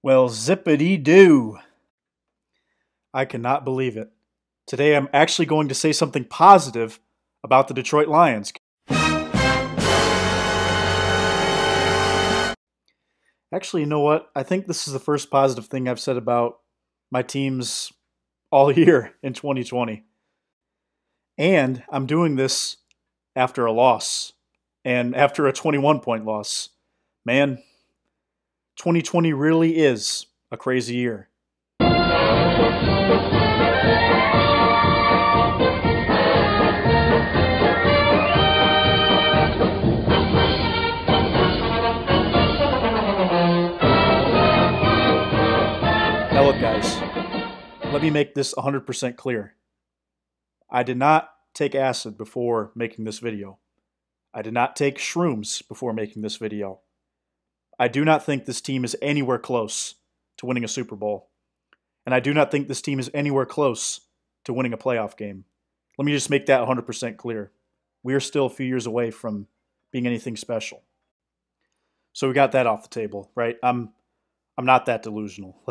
Well, zippity-doo. I cannot believe it. Today I'm actually going to say something positive about the Detroit Lions. Actually, you know what? I think this is the first positive thing I've said about my teams all year in 2020. And I'm doing this after a loss and after a 21-point loss. Man, 2020 really is a crazy year. Now look, guys, let me make this 100% clear. I did not take acid before making this video. I did not take shrooms before making this video. I do not think this team is anywhere close to winning a Super Bowl. And I do not think this team is anywhere close to winning a playoff game. Let me just make that 100% clear. We are still a few years away from being anything special. So we got that off the table, right? I'm not that delusional.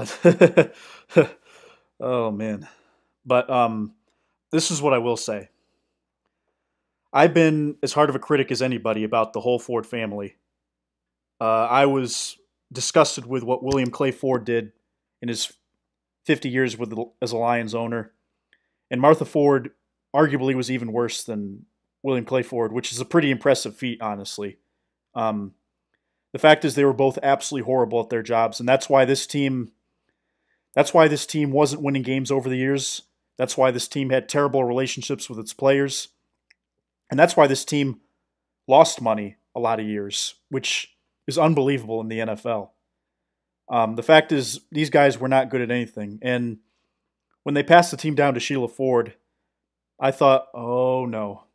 Oh, man. But this is what I will say. I've been as hard of a critic as anybody about the whole Ford family. I was disgusted with what William Clay Ford did in his 50 years as a Lions owner. And Martha Ford arguably was even worse than William Clay Ford, which is a pretty impressive feat, honestly. The fact is they were both absolutely horrible at their jobs, and that's why this team wasn't winning games over the years. That's why this team had terrible relationships with its players. And that's why this team lost money a lot of years, which is unbelievable in the NFL. The fact is, these guys were not good at anything. And when they passed the team down to Shelia Ford, I thought, oh no.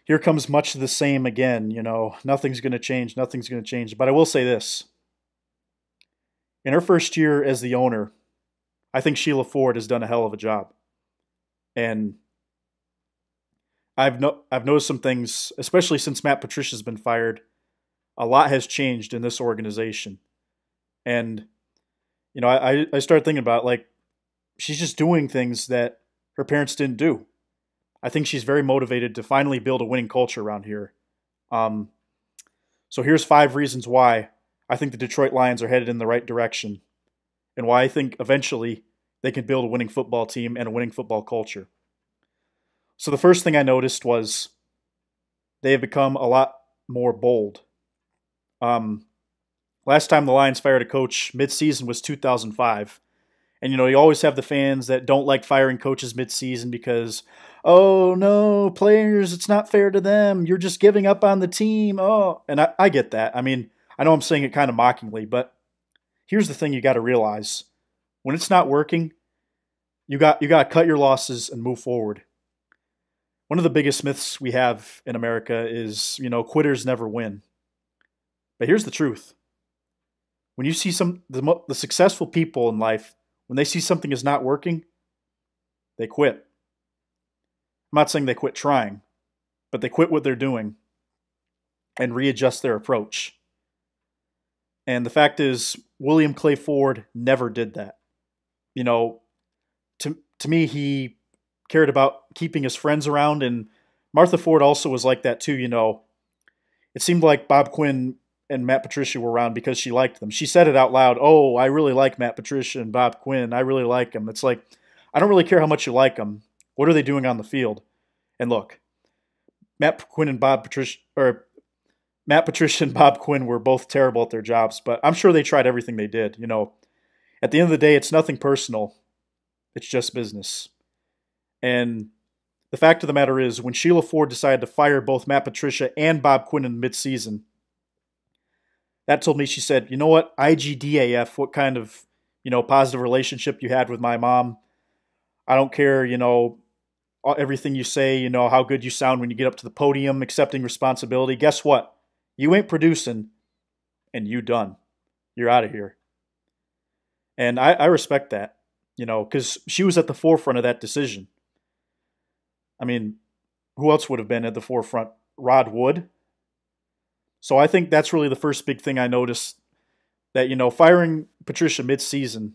Here comes much of the same again, you know. Nothing's going to change, nothing's going to change. But I will say this. In her first year as the owner, I think Shelia Ford has done a hell of a job. And I've noticed some things, especially since Matt Patricia's been fired. A lot has changed in this organization. And, you know, I started thinking about, like, she's just doing things that her parents didn't do. I think she's very motivated to finally build a winning culture around here. So here's 5 reasons why I think the Detroit Lions are headed in the right direction and why I think eventually they can build a winning football team and a winning football culture. So the first thing I noticed was they have become a lot more bold. Last time the Lions fired a coach mid-season was 2005. And, you know, you always have the fans that don't like firing coaches mid-season because, oh, no, players, it's not fair to them. You're just giving up on the team. Oh, and I get that. I mean, I know I'm saying it kind of mockingly, but here's the thing you got to realize. When it's not working, you got to cut your losses and move forward. One of the biggest myths we have in America is, you know, quitters never win. But here's the truth. When you see the successful people in life, when they see something is not working, they quit. I'm not saying they quit trying, but they quit what they're doing and readjust their approach. And the fact is, William Clay Ford never did that. You know, to me, he cared about keeping his friends around, and Martha Ford also was like that too, you know. It seemed like Bob Quinn and Matt Patricia were around because she liked them. She said it out loud, oh, I really like Matt Patricia and Bob Quinn. I really like them. It's like, I don't really care how much you like them. What are they doing on the field? And look, Matt Patricia and Bob Quinn were both terrible at their jobs, but I'm sure they tried everything they did. You know, at the end of the day, it's nothing personal. It's just business. And the fact of the matter is, when Shelia Ford decided to fire both Matt Patricia and Bob Quinn in midseason, that told me, she said, you know what, IGDAF, what kind of, you know, positive relationship you had with my mom. I don't care, you know, everything you say, you know, how good you sound when you get up to the podium, accepting responsibility. Guess what? You ain't producing, and you done. You're out of here. And I respect that, you know, because she was at the forefront of that decision. I mean, who else would have been at the forefront? Rod Wood? So I think that's really the first big thing I noticed that, firing Patricia mid-season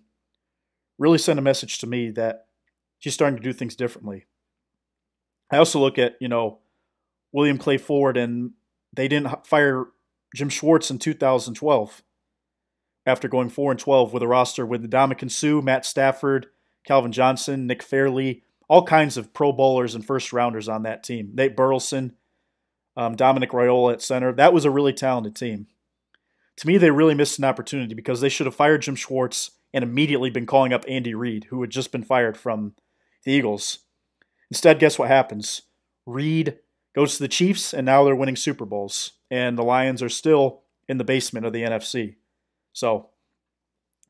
really sent a message to me that she's starting to do things differently. I also look at, William Clay Ford, and they didn't fire Jim Schwartz in 2012 after going 4-12 with a roster with Ndamukong Suh, Matt Stafford, Calvin Johnson, Nick Fairley, all kinds of Pro Bowlers and first-rounders on that team. Nate Burleson, Dominic Raiola at center. That was a really talented team. To me, they really missed an opportunity because they should have fired Jim Schwartz and immediately been calling up Andy Reid, who had just been fired from the Eagles. Instead, guess what happens? Reid goes to the Chiefs, and now they're winning Super Bowls. And the Lions are still in the basement of the NFC. So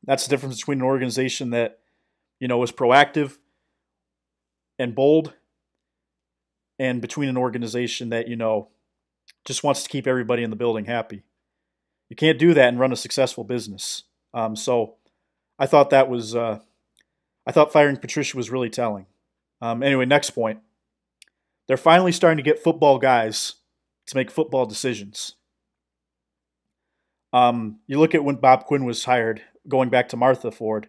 that's the difference between an organization that, is proactive and bold, and between an organization that, just wants to keep everybody in the building happy. You can't do that and run a successful business. So I thought I thought firing Patricia was really telling. Anyway, next point. They're finally starting to get football guys to make football decisions. You look at when Bob Quinn was hired, going back to Martha Ford,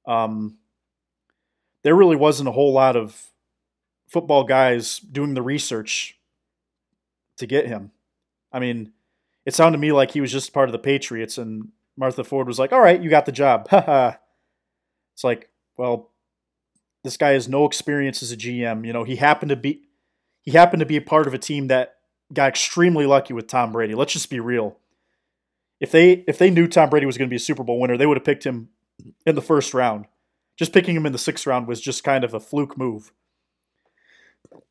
there really wasn't a whole lot of football guys doing the research to get him. I mean, it sounded to me like he was just part of the Patriots, and Martha Ford was like, all right, you got the job. It's like, well, this guy has no experience as a GM. He happened to be a part of a team that got extremely lucky with Tom Brady. Let's just be real. If they knew Tom Brady was going to be a Super Bowl winner, they would have picked him in the first round. Just picking him in the 6th round was just kind of a fluke move.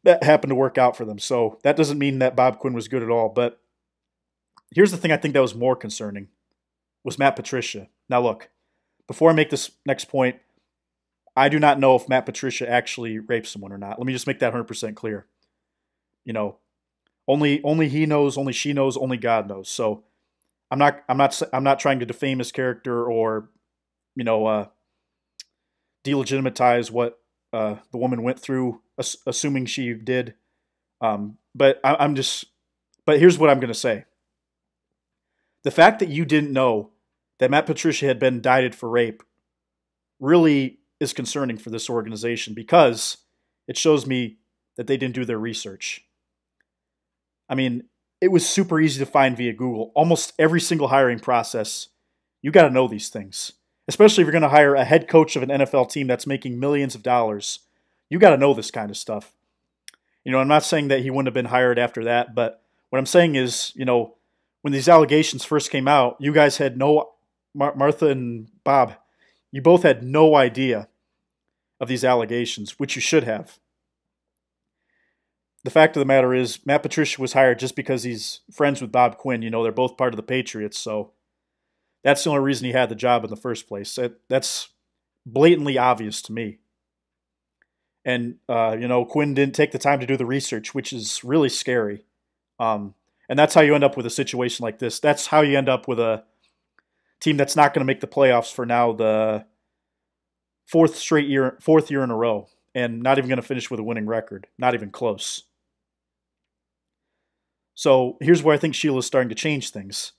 That happened to work out for them. So that doesn't mean that Bob Quinn was good at all. But here's the thing I think that was more concerning, was Matt Patricia. Now look, before I make this next point, I do not know if Matt Patricia actually raped someone or not. Let me just make that 100% clear. Only he knows, only she knows, only God knows. So I'm not trying to defame his character or, delegitimize what the woman went through, assuming she did. But here's what I'm going to say. The fact that you didn't know that Matt Patricia had been indicted for rape really is concerning for this organization, because it shows me that they didn't do their research. I mean, it was super easy to find via Google. Almost every single hiring process, you got to know these things. Especially if you're going to hire a head coach of an NFL team that's making millions of dollars. You got to know this kind of stuff. I'm not saying that he wouldn't have been hired after that, but what I'm saying is, when these allegations first came out, you guys had Martha and Bob, you both had no idea of these allegations, which you should have. The fact of the matter is, Matt Patricia was hired just because he's friends with Bob Quinn. They're both part of the Patriots, so that's the only reason he had the job in the first place. That's blatantly obvious to me. And, Quinn didn't take the time to do the research, which is really scary. And that's how you end up with a situation like this. That's how you end up with a team that's not going to make the playoffs for now the fourth year in a row, and not even going to finish with a winning record. Not even close. So here's where I think Sheila's starting to change things.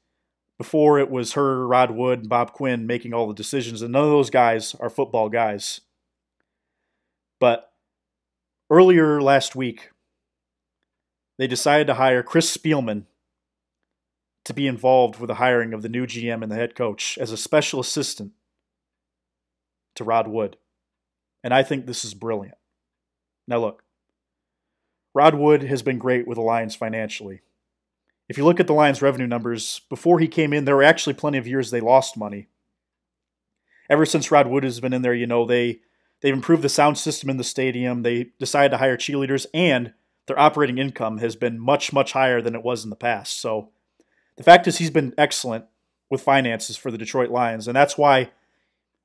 Before, it was her, Rod Wood, and Bob Quinn making all the decisions, and none of those guys are football guys. But earlier last week, they decided to hire Chris Speilman to be involved with the hiring of the new GM and the head coach as a special assistant to Rod Wood. And I think this is brilliant. Now look, Rod Wood has been great with the Lions financially. If you look at the Lions' revenue numbers, before he came in, there were actually plenty of years they lost money. Ever since Rod Wood has been in there, they've improved the sound system in the stadium. They decided to hire cheerleaders, and their operating income has been much, much higher than it was in the past. So the fact is, he's been excellent with finances for the Detroit Lions, and that's why,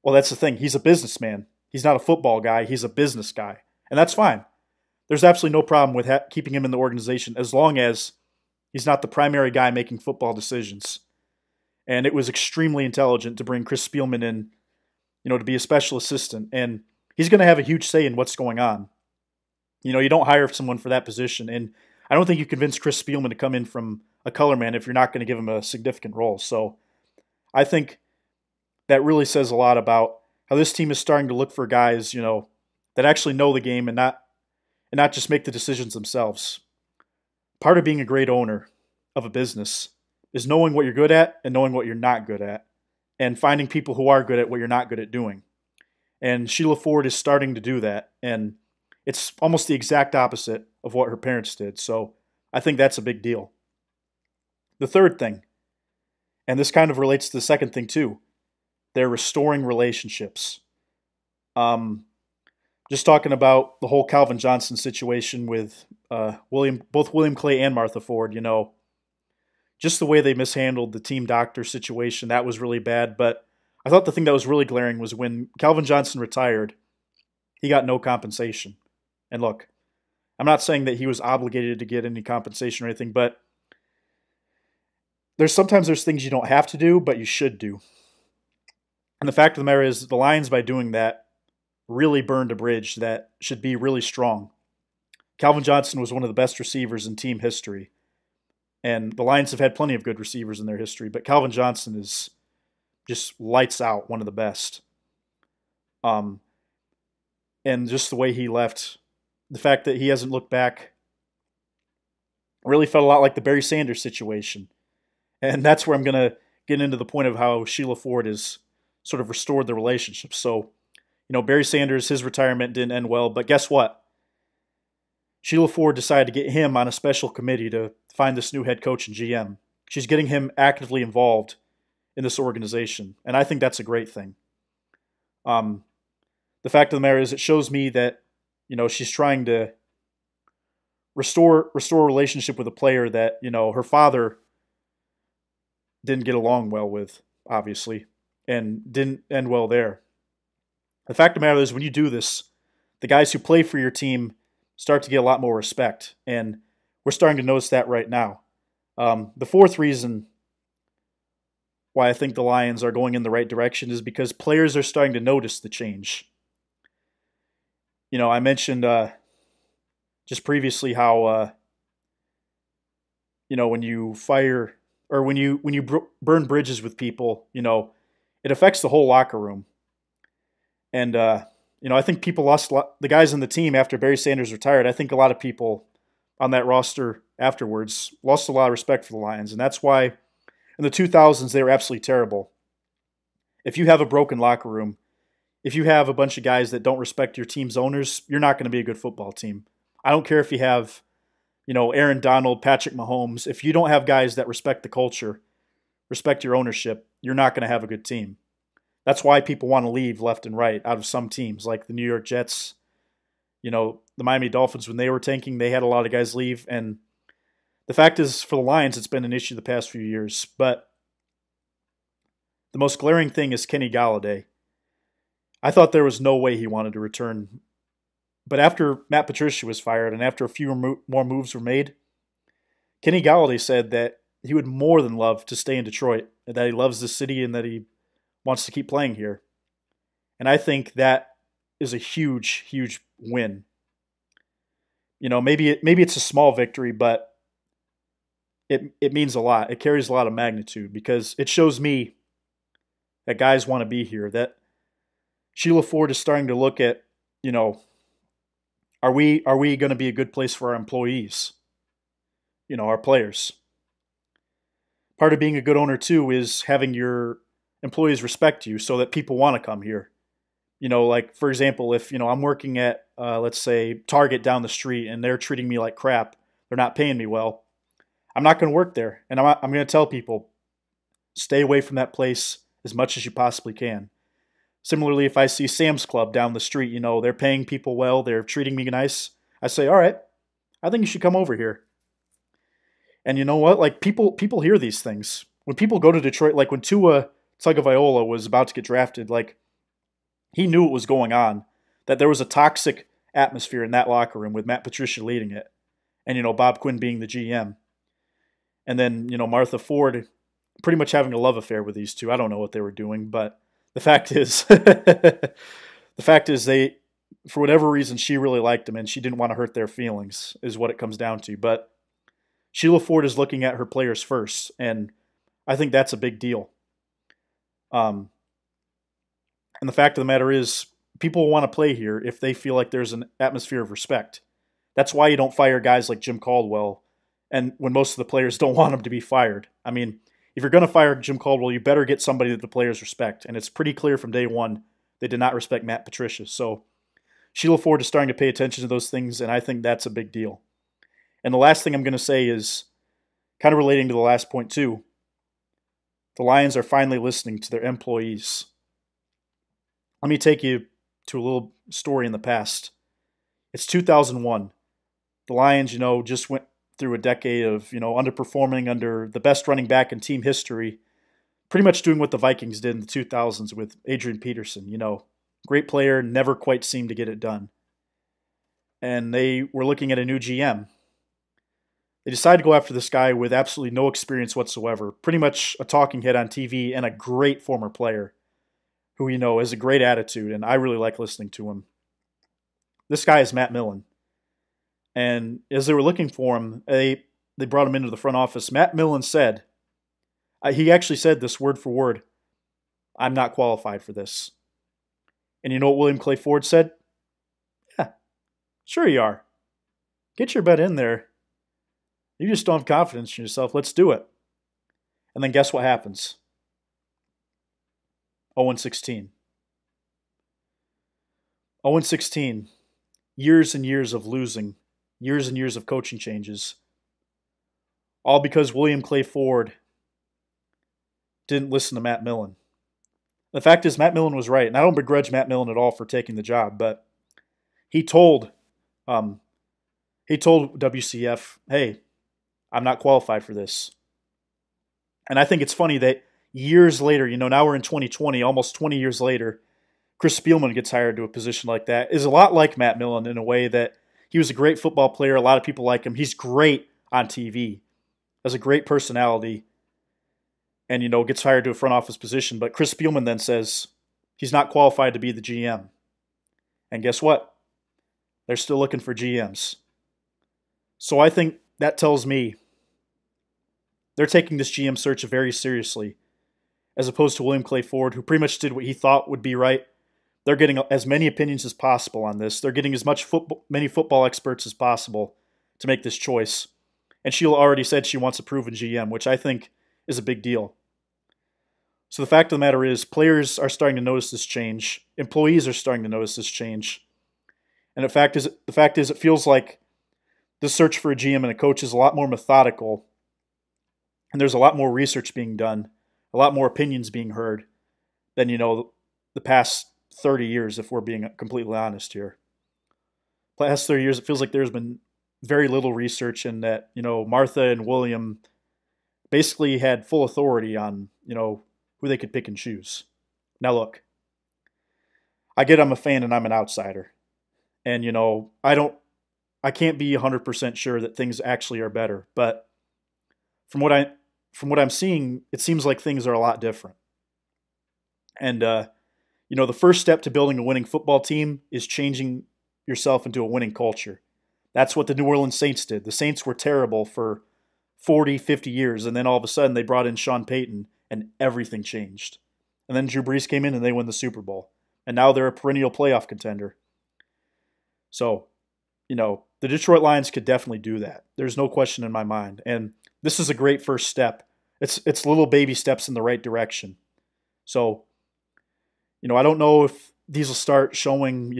well, that's the thing. He's a businessman. He's not a football guy. He's a business guy, and that's fine. There's absolutely no problem with keeping him in the organization as long as he's not the primary guy making football decisions. And it was extremely intelligent to bring Chris Speilman in, to be a special assistant, and he's going to have a huge say in what's going on. You don't hire someone for that position, and I don't think you convince Chris Speilman to come in from a color man if you're not going to give him a significant role. So I think that really says a lot about how this team is starting to look for guys, that actually know the game and not just make the decisions themselves. Part of being a great owner of a business is knowing what you're good at and knowing what you're not good at, and finding people who are good at what you're not good at doing. And Shelia Ford is starting to do that, and it's almost the exact opposite of what her parents did. So I think that's a big deal. The third thing, and this kind of relates to the second thing too, they're restoring relationships. Just talking about the whole Calvin Johnson situation with both William Clay and Martha Ford, just the way they mishandled the team doctor situation, that was really bad. But I thought the thing that was really glaring was when Calvin Johnson retired, he got no compensation. And look, I'm not saying that he was obligated to get any compensation or anything, but sometimes there's things you don't have to do, but you should do. And the fact of the matter is, the Lions, by doing that, really burned a bridge that should be really strong. Calvin Johnson was one of the best receivers in team history. And the Lions have had plenty of good receivers in their history, but Calvin Johnson is just lights out, one of the best. And just the way he left, the fact that he hasn't looked back, really felt a lot like the Barry Sanders situation. And that's where I'm going to get into the point of how Shelia Ford has sort of restored the relationship. So, Barry Sanders, his retirement didn't end well, but guess what? Shelia Ford decided to get him on a special committee to find this new head coach and GM. She's getting him actively involved in this organization, and I think that's a great thing. The fact of the matter is, it shows me that, she's trying to restore a relationship with a player that, her father didn't get along well with, obviously, and didn't end well there. The fact of the matter is, when you do this, the guys who play for your team start to get a lot more respect, and we're starting to notice that right now. The fourth reason why I think the Lions are going in the right direction is because players are starting to notice the change. I mentioned just previously how when you fire or when you burn bridges with people, it affects the whole locker room. And I think people lost the guys on the team after Barry Sanders retired. I think a lot of people on that roster afterwards lost a lot of respect for the Lions, and that's why in the 2000s they were absolutely terrible. If you have a broken locker room, if you have a bunch of guys that don't respect your team's owners, you're not going to be a good football team. I don't care if you have, Aaron Donald, Patrick Mahomes. If you don't have guys that respect the culture, respect your ownership, you're not going to have a good team. That's why people want to leave left and right out of some teams, like the New York Jets, the Miami Dolphins. When they were tanking, they had a lot of guys leave. And the fact is, for the Lions, it's been an issue the past few years. But the most glaring thing is Kenny Golladay. I thought there was no way he wanted to return. But after Matt Patricia was fired and after a few more moves were made, Kenny Golladay said that he would more than love to stay in Detroit, and that he loves the city and that he wants to keep playing here. And I think that is a huge, huge win. Maybe it's a small victory, but it means a lot. It carries a lot of magnitude because it shows me that guys want to be here, that Shelia Ford is starting to look at, are we going to be a good place for our employees? Our players. Part of being a good owner too is having your employees respect you so that people want to come here. Like, for example, if, I'm working at, let's say, Target down the street and they're treating me like crap, they're not paying me well, I'm not going to work there. And I'm going to tell people, stay away from that place as much as you possibly can. Similarly, if I see Sam's Club down the street, they're paying people well, they're treating me nice, I say, all right, I think you should come over here. And you know what? Like, people hear these things. When people go to Detroit, like when Tua Tagovailoa was about to get drafted, like, he knew what was going on, that there was a toxic atmosphere in that locker room with Matt Patricia leading it, and, Bob Quinn being the GM. And then, Martha Ford pretty much having a love affair with these two. I don't know what they were doing, but the fact is, they, for whatever reason, she really liked them and she didn't want to hurt their feelings, is what it comes down to. But Shelia Ford is looking at her players first, and I think that's a big deal. And the fact of the matter is, people will want to play here if they feel like there's an atmosphere of respect. That's why you don't fire guys like Jim Caldwell, and when most of the players don't want him to be fired. I mean, if you're going to fire Jim Caldwell, you better get somebody that the players respect. And it's pretty clear from day one they did not respect Matt Patricia. So Sheila Ford is starting to pay attention to those things, and I think that's a big deal. And the last thing I'm going to say is kind of relating to the last point too. The Lions are finally listening to their employees. Let me take you to a little story in the past. It's 2001. The Lions, just went through a decade of, underperforming under the best running back in team history, pretty much doing what the Vikings did in the 2000s with Adrian Peterson. Great player, never quite seemed to get it done. And they were looking at a new GM. They decided to go after this guy with absolutely no experience whatsoever, pretty much a talking head on TV and a great former player who, has a great attitude, and I really like listening to him. This guy is Matt Millen. And as they were looking for him, they brought him into the front office. Matt Millen said, he actually said this word for word, "I'm not qualified for this." And you know what William Clay Ford said? "Yeah, sure you are. Get your butt in there. You just don't have confidence in yourself. Let's do it." And then guess what happens? 0-16. 0-16. Years and years of losing. Years and years of coaching changes. All because William Clay Ford didn't listen to Matt Millen. The fact is, Matt Millen was right, and I don't begrudge Matt Millen at all for taking the job, but he told WCF, "Hey, I'm not qualified for this." And I think it's funny that years later, now we're in 2020, almost 20 years later, Chris Speilman gets hired to a position like that. Is a lot like Matt Millen in a way that he was a great football player. A lot of people like him. He's great on TV. Has a great personality. And, gets hired to a front office position. But Chris Speilman then says he's not qualified to be the GM. And guess what? They're still looking for GMs. So I think that tells me they're taking this GM search very seriously, as opposed to William Clay Ford, who pretty much did what he thought would be right. They're getting as many opinions as possible on this. They're getting as many football experts as possible to make this choice. And Sheila already said she wants a proven GM, which I think is a big deal. So the fact of the matter is, players are starting to notice this change. Employees are starting to notice this change. And the fact is, it feels like the search for a GM and a coach is a lot more methodical. And there's a lot more research being done, a lot more opinions being heard than, the past 30 years, if we're being completely honest here. The past 30 years, it feels like there's been very little research, and that, Martha and William basically had full authority on, who they could pick and choose. Now look, I get I'm a fan and I'm an outsider. And, I can't be 100% sure that things actually are better, but from what I'm seeing, it seems like things are a lot different. And, the first step to building a winning football team is changing yourself into a winning culture. That's what the New Orleans Saints did. The Saints were terrible for 40, 50 years, and then all of a sudden they brought in Sean Payton, and everything changed. And then Drew Brees came in, and they won the Super Bowl. And now they're a perennial playoff contender. So, the Detroit Lions could definitely do that. There's no question in my mind. And this is a great first step. It's little baby steps in the right direction. So, I don't know if these will start showing,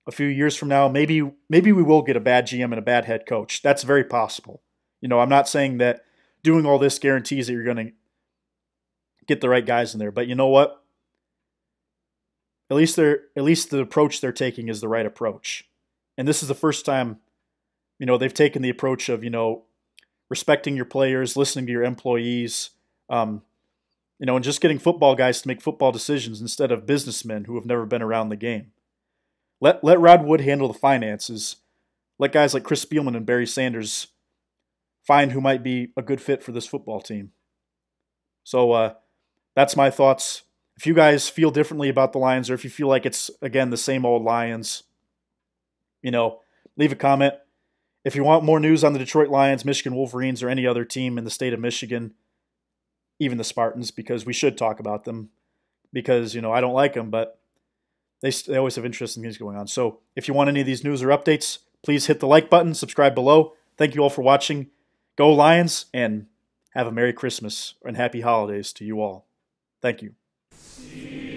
a few years from now. Maybe we will get a bad GM and a bad head coach. That's very possible. I'm not saying that doing all this guarantees that you're going to get the right guys in there. But you know what? At least the approach they're taking is the right approach. And this is the first time, they've taken the approach of, respecting your players, listening to your employees, and just getting football guys to make football decisions instead of businessmen who have never been around the game. Let Rod Wood handle the finances. Let guys like Chris Speilman and Barry Sanders find who might be a good fit for this football team. So that's my thoughts. If you guys feel differently about the Lions, or if you feel like it's, again, the same old Lions, leave a comment. If you want more news on the Detroit Lions, Michigan Wolverines, or any other team in the state of Michigan, even the Spartans, because we should talk about them, because, I don't like them, but they always have interesting things going on. So if you want any of these news or updates, please hit the like button, subscribe below. Thank you all for watching. Go Lions, and have a Merry Christmas and Happy Holidays to you all. Thank you.